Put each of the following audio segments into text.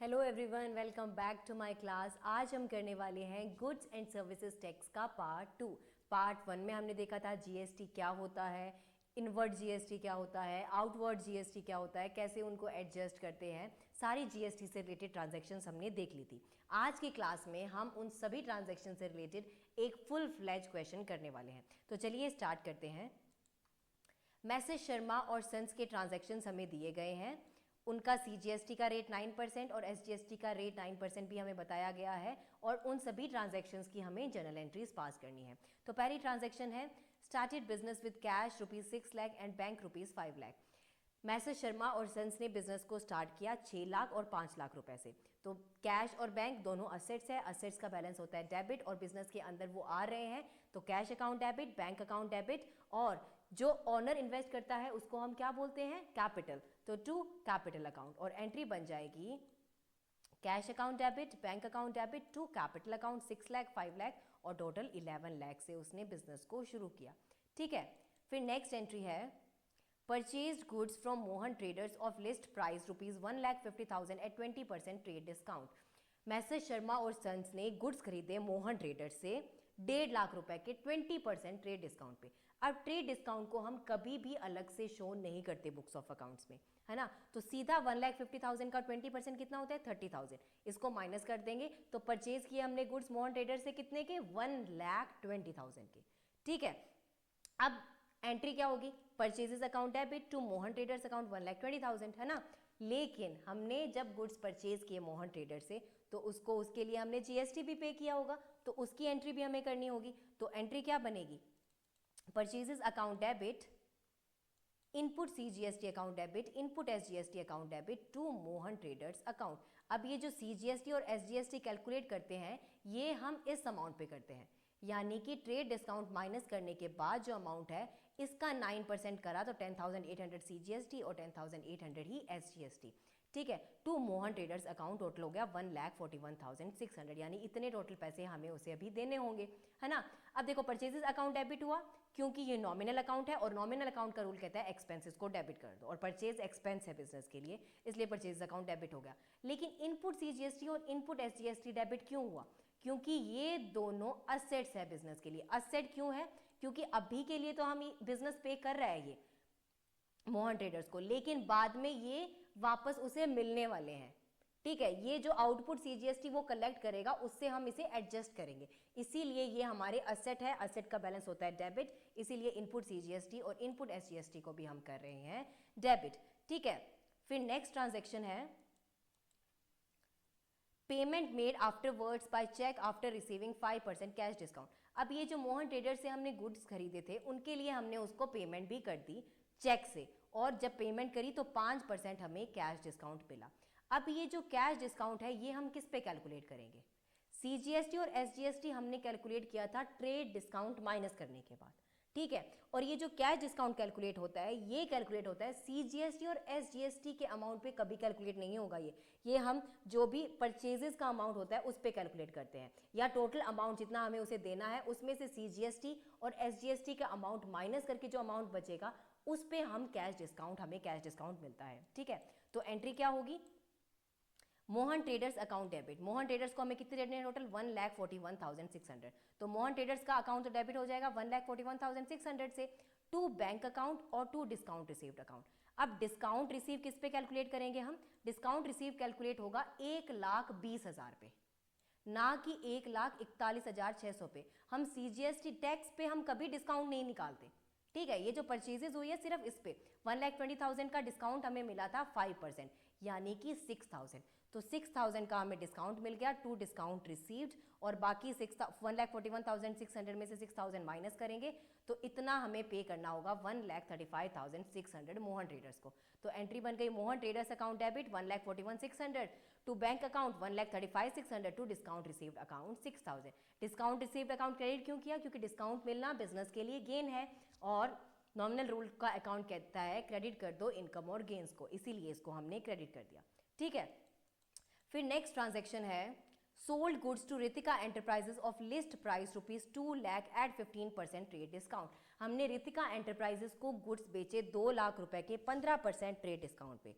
Hello everyone, welcome back to my class. आज हम करने वाले हैं गुड्स एंड सर्विसेज टैक्स का पार्ट 2। पार्ट 1 में हमने देखा था जीएसटी क्या होता है, इनवर्ड जीएसटी क्या होता है, आउटवर्ड जीएसटी क्या होता है, कैसे उनको एडजस्ट करते हैं। सारी जीएसटी से रिलेटेड ट्रांजैक्शंस हमने देख ली थी। आज की क्लास में हम उन सभी ट्रांजैक्शन से रिलेटेड एक फुल फ्लैज क्वेश्चन करने वाले हैं। तो चलिए स्टार्ट करते हैं। मैसेज शर्मा और सन्स के ट्रांजैक्शंस हमें दिए गए हैं। उनका सीजीएसटी का रेट 9% और एसजीएसटी का रेट 9% भी हमें बताया गया है और उन सभी ट्रांजैक्शंस की हमें जर्नल एंट्रीज पास करनी है। तो पहली ट्रांजैक्शन है started business with cash ₹6 lakh and bank ₹5 lakh. Message Sharma और सन्स ने बिजनेस को स्टार्ट किया 6 लाख और 5 लाख रुपए से। तो कैश और बैंक दोनों असेट्स है। असेट्स का बैलेंस होता है डेबिट और बिजनेस के अंदर वो आ रहे हैं तो cash account debit, bank account debit, और जो ऑनर इन्वेस्ट करता है उसको हम क्या बोलते हैं, कैपिटल। तो टू कैपिटल अकाउंट, और एंट्री बन जाएगी cash account debit, bank account debit to capital account 6 lakh 5 lakh और टोटल 11 लाख से उसने बिजनेस को शुरू किया। ठीक है, फिर नेक्स्ट एंट्री है purchased goods from Mohan traders of list price ₹1,50,000 at 20% trade discount. Messrs Sharma और सन्स ने गुड्स खरीदे मोहन ट्रेडर्स से 1.5 लाख रुपए के 20% ट्रेड डिस्काउंट पे। अब ट्रेड डिस्काउंट को हम कभी भी अलग से शो नहीं करते बुक्स ऑफ अकाउंट्स में, है ना। तो सीधा 1,50,000 का 20% कितना होता है, 30,000। इसको माइनस कर देंगे तो परचेज किए हमने गुड्स मोहन ट्रेडर्स से कितने के, 1,20,000 के। ठीक है, अब एंट्री क्या होगी, purchases account debit to Mohan traders account 1,20,000, है ना। लेकिन हमने जब गुड्स परचेज किए मोहन ट्रेडर से तो उसके लिए हमने जीएसटी भी पे किया होगा, तो उसकी एंट्री भी हमें करनी होगी। तो एंट्री क्या बनेगी, purchases account debit, input CGST account debit, input SGST account debit to Mohan traders account. अब ये जो सीजीएसटी और एसजीएसटी कैलकुलेट करते हैं ये हम इस अमाउंट पे करते हैं, यानी कि ट्रेड डिस्काउंट माइनस करने के बाद जो अमाउंट है इसका 9% करा तो 10,800 सीजीएसटी और 10,800 ही एसजीएसटी। ठीक है, to Mohan traders account total हो गया 1,41,600, यानी इतने टोटल पैसे हमें उसे अभी देने होंगे, है ना। अब देखो परचेजेस अकाउंट डेबिट हुआ क्योंकि ये नॉमिनल अकाउंट है और नॉमिनल अकाउंट का रूल कहता है एक्सपेंसेस को डेबिट कर दो, और परचेज एक्सपेंस है बिजनेस के लिए, इसलिए परचेज अकाउंट डेबिट हो गया। लेकिन इनपुट सीजीएसटी और इनपुट एसजीएसटी डेबिट क्यों हुआ, क्योंकि ये दोनों असेट्स है बिजनेस के लिए। असेट क्यों है, क्योंकि अभी के लिए तो हम बिजनेस पे कर रहे हैं ये मोहन ट्रेडर्स को, लेकिन बाद में ये वापस उसे मिलने वाले हैं। ठीक है, ये जो आउटपुट सीजीएसटी वो कलेक्ट करेगा उससे हम इसे एडजस्ट करेंगे, इसीलिए ये हमारे असेट है। असेट का बैलेंस होता है डेबिट, इसीलिए इनपुट सीजीएसटी और इनपुट एसजीएसटी को भी हम कर रहे हैं डेबिट। ठीक है, फिर नेक्स्ट ट्रांजेक्शन है payment made afterwards by cheque after receiving 5% cash discount. अब ये जो मोहन ट्रेडर से हमने गुड्स खरीदे थे उनके लिए हमने उसको पेमेंट भी कर दी चेक से, और जब पेमेंट करी तो 5% हमें कैश डिस्काउंट मिला। अब ये जो कैश डिस्काउंट है ये हम किस पे कैलकुलेट करेंगे, सीजीएसटी और एसजीएसटी हमने कैलकुलेट किया था ट्रेड डिस्काउंट माइनस करने के बाद। ठीक है, और ये जो कैश डिस्काउंट कैलकुलेट होता है ये कैलकुलेट होता है सीजीएसटी और एसजीएसटी के अमाउंट पे कभी कैलकुलेट नहीं होगा। ये हम जो भी परचेजेस का अमाउंट होता है उस पे कैलकुलेट करते हैं, या टोटल अमाउंट जितना हमें उसे देना है उसमें से सीजीएसटी और एसजीएसटी का अमाउंट माइनस करके जो अमाउंट बचेगा उस पे हम हमें कैश डिस्काउंट मिलता है। ठीक है, तो एंट्री क्या होगी, Mohan traders account debit. Mohan traders को हमें कितने देने हैं टोटल, 1,41,600। तो मोहन ट्रेडर्स का अकाउंट तो डेबिट हो जाएगा 1,41,600 से टू बैंक अकाउंट और टू डिस्काउंट रिसीव्ड अकाउंट। अब डिस्काउंट रिसीव किस पे कैलकुलेट करेंगे हम, डिस्काउंट रिसीव कैलकुलेट होगा 1,20,000 पे, ना कि 1,41,600 पे। हम सीजीएसटी टैक्स पे हम कभी डिस्काउंट नहीं निकालते। ठीक है, ये जो परचेजेस हुई है सिर्फ इस पे 1,20,000 का डिस्काउंट हमें मिला था 5%, यानी कि 6,000। तो 6,000 का हमें डिस्काउंट मिल गया टू डिस्काउंट रिसीव्ड, और बाकी 1,41,600 में से 6,000 माइनस करेंगे तो इतना हमें पे करना होगा 1,35,600 मोहन ट्रेडर्स को। तो एंट्री बन गई Mohan traders account debit 1,41,600 to bank account 1,35,600 to discount received account 6,000। Discount received account credit क्यों किया, क्योंकि डिस्काउंट मिलना बिजनेस के लिए गेन है, और नॉमिनल रूल का अकाउंट कहता है क्रेडिट कर दो इनकम और गेन्स को, इसीलिए इसको हमने क्रेडिट कर दिया। ठीक है, फिर नेक्स्ट ट्रांजैक्शन है sold goods to Ritika enterprises of list price ₹2 lakh at 15% trade discount. हमने रितिका एंटरप्राइजेस को गुड्स बेचे 2 लाख रुपए के 15% ट्रेड डिस्काउंट पे।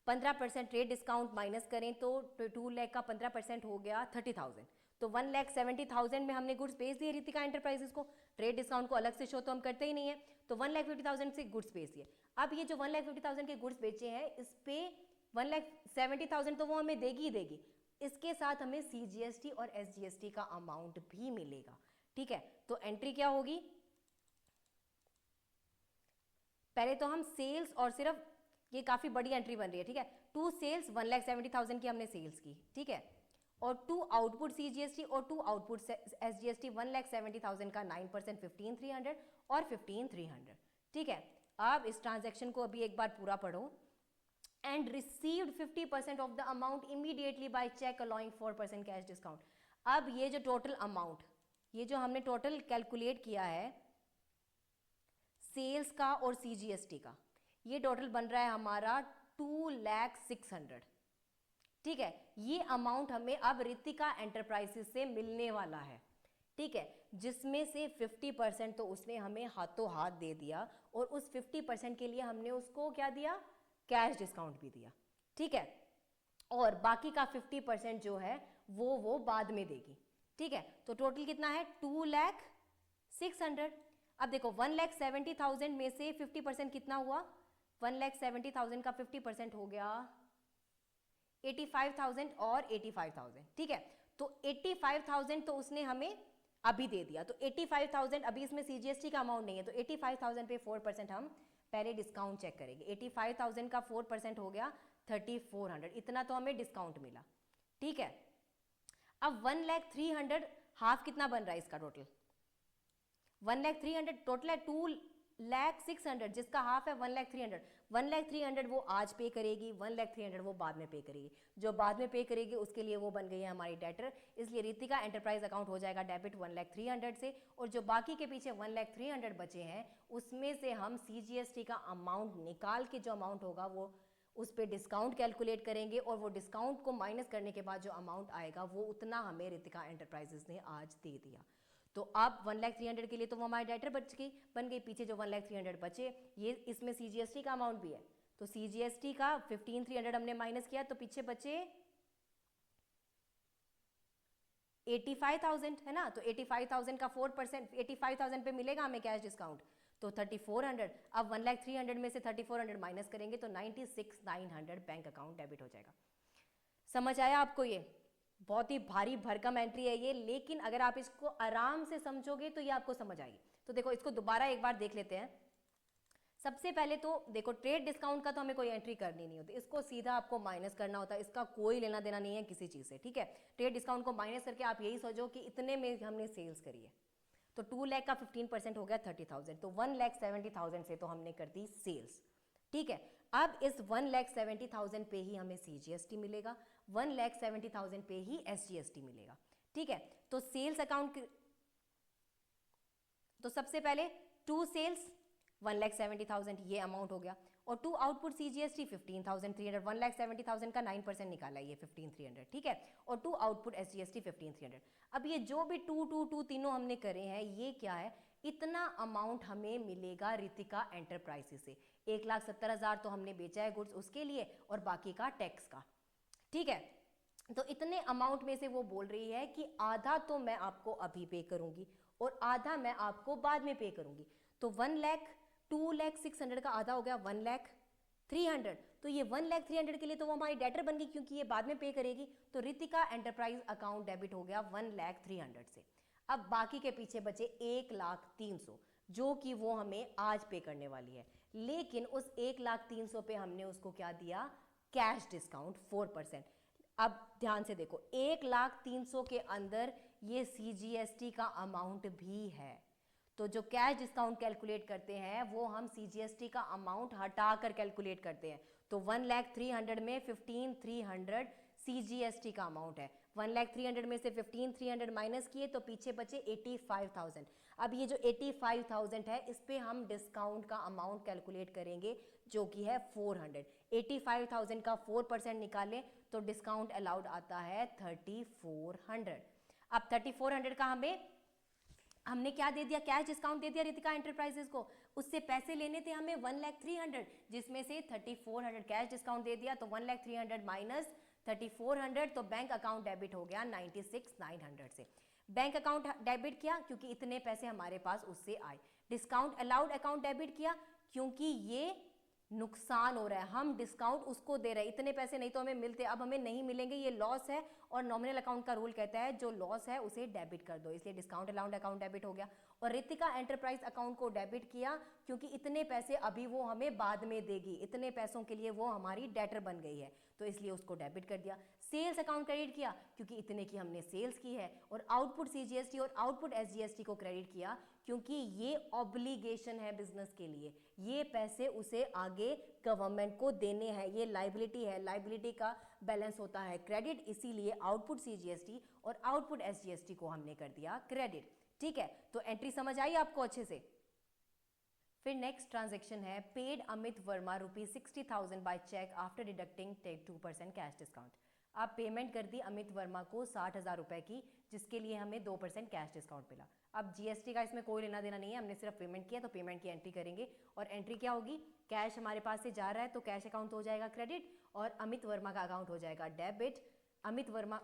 15% ट्रेड डिस्काउंट माइनस करें तो 2 लाख का 15% हो गया 30,000। तो 1,70,000 में हमने गुड्स बेच दिए रितिका एंटरप्राइजेस को। ट्रेड डिस्काउंट को अलग से शो तो हम करते ही नहीं है, तो 1,50,000 से गुड्स बेच दिए। अब ये जो 1,50,000 के गुड्स बेचे हैं इस पे 1,70,000 तो वो हमें देगी ही देगी, इसके साथ हमें CGST और SGST का अमाउंट भी मिलेगा। ठीक है, तो एंट्री क्या होगी, पहले तो हम सेल्स और सिर्फ ये काफी बड़ी एंट्री बन रही है, ठीक है, टू सेल्स 1,70,000 की हमने सेल्स की, ठीक है, और टू आउटपुट CGST और टू आउटपुट SGST 1,70,000 का 9% 15,300 और 15,300। ठीक है, अब इस ट्रांजैक्शन को अभी एक बार पूरा पढ़ो। And received 50% of the amount immediately by cheque allowing 4% cash discount. अब ये जो टोटल अमाउंट, ये जो हमने टोटल कैलकुलेट किया है सेल्स का और CGST का, ये टोटल बन रहा है हमारा 2,06,000। ठीक है, ये अमाउंट हमें अब रितिका एंटरप्राइजेस से मिलने वाला है। ठीक है, जिसमें से 50% तो उसने हमें हाथों हाथ दे दिया और उस 50% के लिए हमने उसको क्या दिया, कैश डिस्काउंट भी दिया। ठीक है, और बाकी का 50% जो है वो बाद में देगी। ठीक है, तो टोटल कितना है 2,06,000। अब देखो 1,70,000 में से 50% कितना हुआ, 1,70,000 का 50% हो गया 85,000 और 85,000। ठीक है, तो 85,000 तो उसने हमें अभी दे दिया, तो 85,000 अभी इसमें CGST का अमाउंट नहीं है, तो 85,000 पे 4% हम पहले डिस्काउंट चेक करेंगे। 85,000 का 4% हो गया 3,400, इतना तो हमें डिस्काउंट मिला। ठीक है, अब 1,03,000 हाफ कितना बन रहा है इसका टोटल, 1,03,000 टोटल है 2,06,000, जिसका हाफ है 1,03,000। 1,03,000 वो आज पे करेगी, 1,03,000 वो बाद में पे करेगी। जो बाद में पे करेगी उसके लिए वो बन गई है हमारी डेटर, इसलिए रितिका एंटरप्राइज अकाउंट हो जाएगा डेबिट 1,03,000 से, और जो बाकी के पीछे 1,03,000 बचे हैं उसमें से हम CGST का अमाउंट निकाल के जो अमाउंट होगा वो उस पर डिस्काउंट कैलकुलेट करेंगे, और वो डिस्काउंट को माइनस करने के बाद जो अमाउंट आएगा वो उतना हमें रितिका एंटरप्राइजेस ने आज दे दिया। तो अब 1,03,000 के लिए तो वो हमारी डेटर बन गई, पीछे जो 1,03,000 बचे ये इसमें CGST का अमाउंट भी है, तो CGST का 15,300 हमने माइनस किया, तो पीछे बचे 85,000 है ना, तो 85,000 का 4%, 85,000 पे मिलेगा हमें कैश डिस्काउंट, तो 3,400। अब 1,03,000 में से 3,400 माइनस करेंगे तो 96,900 बैंक अकाउंट डेबिट हो जाएगा। समझ आया आपको, ये बहुत ही भारी भरकम एंट्री है ये, लेकिन अगर आप इसको आराम से समझोगे तो ये आपको समझ आएगी। तो देखो इसको दोबारा एक बार देख लेते हैं। सबसे पहले तो देखो ट्रेड डिस्काउंट का तो हमें कोई एंट्री करनी नहीं होती, इसको सीधा आपको माइनस करना होता है, इसका कोई लेना देना नहीं है किसी चीज़ से। ठीक है, ट्रेड डिस्काउंट को माइनस करके आप यही सोचो कि इतने में हमने सेल्स करी है, तो 2 लाख का 15% हो गया 30,000, तो 1,70,000 से तो हमने कर दी सेल्स। ठीक है, अब इस 1,70,000 पे ही हमें CGST मिलेगा, 1,70,000 पे ही SGST मिलेगा। ठीक है, तो सेल्स अकाउंट, तो सबसे पहले टू सेल्स 1,70,000 ये अमाउंट हो गया, और टू आउटपुट CGST 15,300, 1,70,000 का 9% निकाला ये 15,300। ठीक है, और टू आउटपुट SGST 15,300। अब ये जो भी टू तीनों हमने करे हैं ये क्या है, इतना अमाउंट हमें मिलेगा रितिका एंटरप्राइजेस से। 1,70,000 तो हमने बेचा है गुड्स उसके लिए, और बाकी का टैक्स का। ठीक है, तो इतने अमाउंट में से वो बोल रही है कि आधा तो मैं आपको अभी पे करूंगी और आधा मैं आपको बाद में पे करूंगी। तो 2,06,000 का आधा हो गया 1,03,000, तो ये 1,03,000 के लिए तो वो हमारी डेटर बन गई क्योंकि ये बाद में पे करेगी, तो रितिका एंटरप्राइज अकाउंट डेबिट हो गया 1,03,000 से। अब बाकी के पीछे बचे 1,03,000 जो कि वो हमें आज पे करने वाली है, लेकिन उस 1,03,000 पे हमने उसको क्या दिया, कैश डिस्काउंट 4%। अब ध्यान से देखो 1,03,000 के अंदर ये CGST का अमाउंट भी है, तो जो कैश डिस्काउंट कैलकुलेट करते हैं वो हम CGST का अमाउंट हटा कर कैलकुलेट करते हैं। तो 1,03,000 में 15,300 CGST का अमाउंट है, 1,03,000 में से 15,300 माइनस किए तो पीछे बचे 85,000। अब ये जो 85,000 है इस पे हम डिस्काउंट का अमाउंट कैलकुलेट करेंगे जो कि है 400। 85,000 का 4% निकालें तो डिस्काउंट अलाउड आता है 3,400। अब 3,400 का हमें हमने क्या दे दिया, कैश डिस्काउंट दे दिया रितिका एंटरप्राइजेस को, उससे पैसे लेने थे हमें 1,03,000, जिसमें से 3,400 कैश डिस्काउंट दे दिया, तो 1,03,000 माइनस 3,400, तो बैंक अकाउंट डेबिट हो गया 96,900 से। बैंक अकाउंट डेबिट किया क्योंकि इतने पैसे हमारे पास उससे आए। डिस्काउंट अलाउड अकाउंट डेबिट किया क्योंकि ये नुकसान हो रहा है, हम डिस्काउंट उसको दे रहे हैं, इतने पैसे नहीं तो हमें मिलते, अब हमें नहीं मिलेंगे, ये लॉस है, और नॉमिनल अकाउंट का रूल कहता है जो लॉस है उसे डेबिट कर दो, इसलिए डिस्काउंट अलाउड अकाउंट डेबिट हो गया। और रितिका एंटरप्राइज अकाउंट को डेबिट किया क्योंकि इतने पैसे अभी वो हमें बाद में देगी, इतने पैसों के लिए वो हमारी डेटर बन गई है, तो इसलिए उसको डेबिट कर दिया। सेल्स अकाउंट क्रेडिट किया क्योंकि इतने की हमने सेल्स की है। और आउटपुट सीजीएसटी और आउटपुट एसजीएसटी को क्रेडिट किया क्योंकि ये ऑब्लिगेशन है बिजनेस के लिए, ये पैसे उसे आगे गवर्नमेंट को देने हैं, ये लाइबिलिटी है, लाइबिलिटी का बैलेंस होता है क्रेडिट, इसीलिए आउटपुट सीजीएसटी और आउटपुट एसजीएसटी को हमने कर दिया क्रेडिट। ठीक है, तो एंट्री समझ आई आपको अच्छे से। फिर नेक्स्ट ट्रांजेक्शन है paid Amit Verma ₹60,000 by cheque after deducting 2% cash discount. आप पेमेंट कर दी अमित वर्मा को 60,000 रुपए की, जिसके लिए हमें 2% कैश डिस्काउंट मिला। अब जीएसटी का इसमें कोई लेना देना नहीं है, हमने सिर्फ पेमेंट किया, तो पेमेंट की एंट्री करेंगे, और एंट्री क्या होगी, कैश हमारे पास से जा रहा है तो कैश अकाउंट हो जाएगा क्रेडिट, और अमित वर्मा का अकाउंट हो जाएगा debit. Amit Verma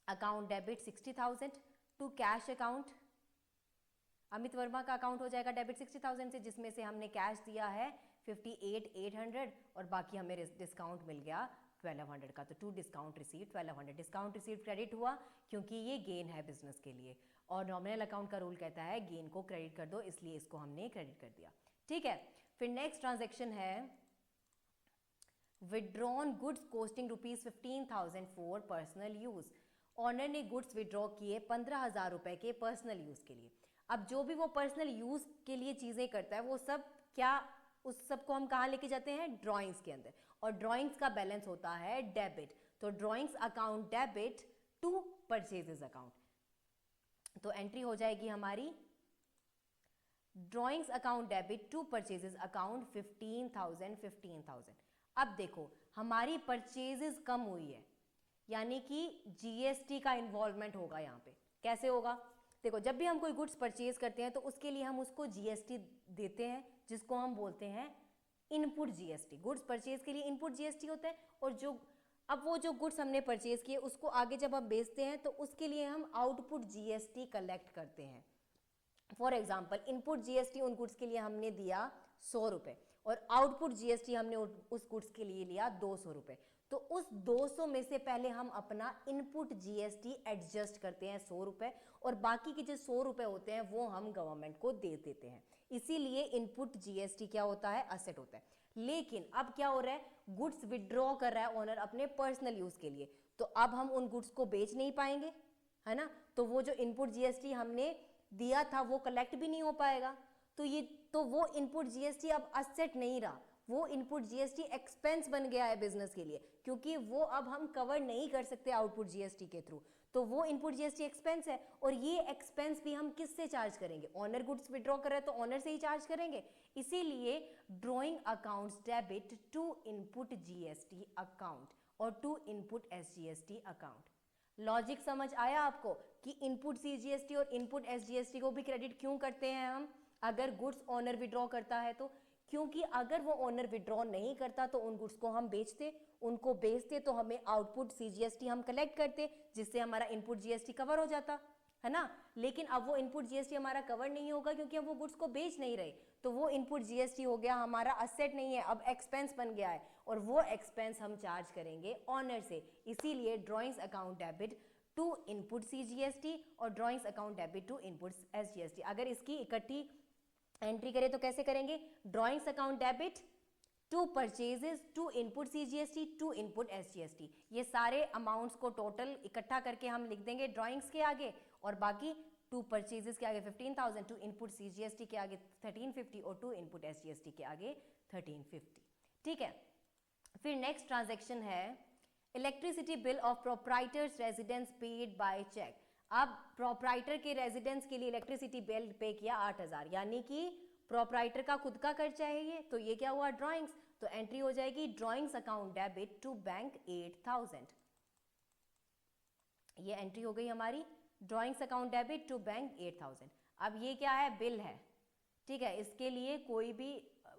account debit 60,000 to cash account, Amit Verma का अकाउंट हो जाएगा डेबिट 60,000 से, जिसमें से हमने कैश दिया है 58,800 और बाकी हमें डिस्काउंट मिल गया 1,200 का, तो to discount receive 1,200। Discount receive credit हुआ क्योंकि ये गेन है बिजनेस के लिए, और नॉमिनल अकाउंट का रूल कहता है गेन को क्रेडिट कर दो, इसलिए इसको हमने क्रेडिट कर दिया। ठीक है, फिर नेक्स्ट ट्रांजेक्शन है withdrawn goods costing ₹15,000 for personal use. Owner ने गुड्स विड्रॉ किए 15,000 रुपए के पर्सनल यूज के लिए। अब जो भी वो पर्सनल यूज के लिए चीजें करता है वो सब क्या, उस सब को हम कहाँ लेके जाते हैं, ड्राइंग्स के अंदर, और ड्राइंग्स का बैलेंस होता है डेबिट, तो drawings account debit to purchases account, तो एंट्री हो जाएगी हमारी drawings account debit to purchases account 15,000। अब देखो हमारी परचेजेस कम हुई है, यानी कि जीएसटी का इन्वॉल्वमेंट होगा यहाँ पे। कैसे होगा, देखो जब भी हम कोई गुड्स परचेज करते हैं तो उसके लिए हम उसको जीएसटी देते हैं, जिसको हम बोलते हैं इनपुट जीएसटी। गुड्स परचेज के लिए इनपुट जीएसटी होता है, और जो अब वो जो गुड्स हमने परचेज किए उसको आगे जब हम बेचते हैं तो उसके लिए हम आउटपुट जीएसटी कलेक्ट करते हैं। फॉर एग्जाम्पल इनपुट जीएसटी उन गुड्स के लिए हमने दिया 100 रुपये, और आउटपुट जीएसटी हमने उस गुड्स के लिए लिया 200 रुपये, तो उस 200 में से पहले हम अपना इनपुट जीएसटी एडजस्ट करते हैं 100 रुपये, और बाकी के जो 100 रुपये होते हैं वो हम गवर्नमेंट को दे देते हैं, इसीलिए इनपुट जीएसटी क्या होता है, असेट होता है। लेकिन अब क्या हो रहा है, गुड्स विड्रॉ कर रहा है ओनर अपने पर्सनल यूज के लिए, तो अब हम उन गुड्स को बेच नहीं पाएंगे, है ना, तो वो जो इनपुट जीएसटी हमने दिया था वो कलेक्ट भी नहीं हो पाएगा, तो वो इनपुट जीएसटी अब असेट नहीं रहा, वो इनपुट जीएसटी एक्सपेंस बन गया है बिजनेस के लिए, क्योंकि वो अब हम कवर नहीं कर सकते आउटपुट जीएसटी के थ्रू, तो वो इनपुट जीएसटी एक्सपेंस है, और ये एक्सपेंस भी हम किससे चार्ज करेंगे, ओनर गुड्स विड्रॉ कर रहा है तो ओनर से ही चार्ज करेंगे, इसीलिए drawing accounts debit to input GST account और to input SGST account. Logic समझ आया आपको कि इनपुट सीजीएसटी और इनपुट एसजीएसटी को भी क्रेडिट क्यों करते हैं हम, अगर गुड्स ओनर विड्रॉ करता है तो, क्योंकि अगर वो ओनर विड्रॉ नहीं करता तो उन गुड्स को हम बेचते, उनको बेचते तो हमें आउटपुट सीजीएसटी हम कलेक्ट करते, जिससे हमारा इनपुट जीएसटी कवर हो जाता है ना। लेकिन अब वो इनपुट जीएसटी हमारा कवर नहीं होगा क्योंकि हम वो गुड्स को बेच नहीं रहे, तो वो इनपुट जीएसटी हो गया हमारा असेट नहीं है, अब एक्सपेंस बन गया है, और वो एक्सपेंस हम चार्ज करेंगे ऑनर से, इसीलिए drawings account debit to input CGST और drawings account debit to input SGST. अगर इसकी इकट्ठी एंट्री करें तो कैसे करेंगे, drawings account debit to purchases to input CGST to input SGST, ये सारे अमाउंट्स को टोटल इकट्ठा करके हम लिख देंगे ड्रॉइंग्स के आगे, और बाकी टू परचेजेस के आगे 15,000, टू इनपुट सीजीएसटी के आगे 1350 और टू इनपुट एसजीएसटी के आगे 1350। ठीक है, फिर नेक्स्ट ट्रांजेक्शन है electricity bill of proprietor's residence paid by cheque. अब प्रोप्राइटर के रेजिडेंस के लिए इलेक्ट्रिसिटी बिल पे किया 8,000, यानी कि प्रोप्राइटर का खुद का खर्चा है ये, तो ये क्या हुआ ड्राइंग्स, तो एंट्री हो जाएगी drawings account debit to bank 8,000, ये एंट्री हो गई हमारी drawings account debit to bank 8,000। अब ये क्या है, बिल है, ठीक है। इसके लिए कोई भी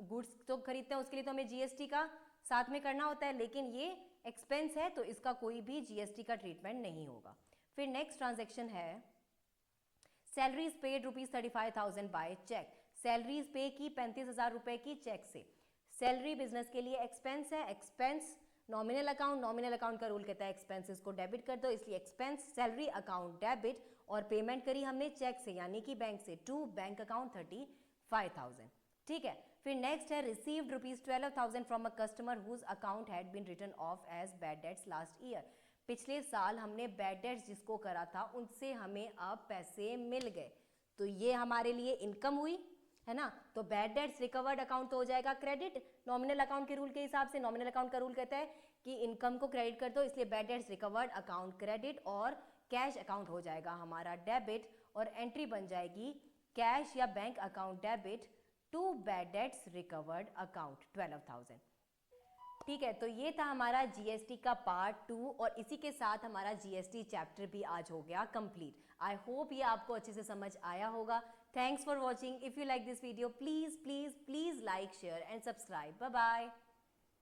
गुड्स तो खरीदते हैं उसके लिए तो हमें जीएसटी का साथ में करना होता है, लेकिन ये एक्सपेंस है तो इसका कोई भी जीएसटी का ट्रीटमेंट नहीं होगा। फिर नेक्स्ट ट्रांजैक्शन है salaries paid ₹35,000 by cheque. Salaries pay की 35,000 रुपए की चेक से। सैलरी बिजनेस के लिए एक्सपेंस है, expense nominal account, nominal account का रूल कहता है एक्सपेंसेस को डेबिट कर दो, इसलिए एक्सपेंस सैलरी अकाउंट डेबिट, और पेमेंट करी हमने चेक से यानी कि बैंक से, टू बैंक अकाउंट 35,000, ठीक है। फिर नेक्स्ट है received ₹12,000 from a customer whose account had been written off as bad debts last year. पिछले साल हमने बैड डेट्स जिसको करा था उनसे हमें अब पैसे मिल गए, तो ये हमारे लिए इनकम हुई, है ना। तो बैड डेट्स रिकवर्ड अकाउंट तो हो जाएगा क्रेडिट, नॉमिनल अकाउंट के रूल के हिसाब से। नॉमिनल अकाउंट का रूल कहता है कि इनकम को क्रेडिट कर दो, इसलिए bad debts recovered account credit, और कैश अकाउंट हो जाएगा हमारा डेबिट, और एंट्री बन जाएगी कैश या bank account debit to bad debts recovered account 12,000, ठीक है। तो ये था हमारा जीएसटी का पार्ट 2, और इसी के साथ हमारा जीएसटी चैप्टर भी आज हो गया कंप्लीट। आई होप ये आपको अच्छे से समझ आया होगा। Thanks for watching. If you like this video please please please like, share and subscribe. Bye bye.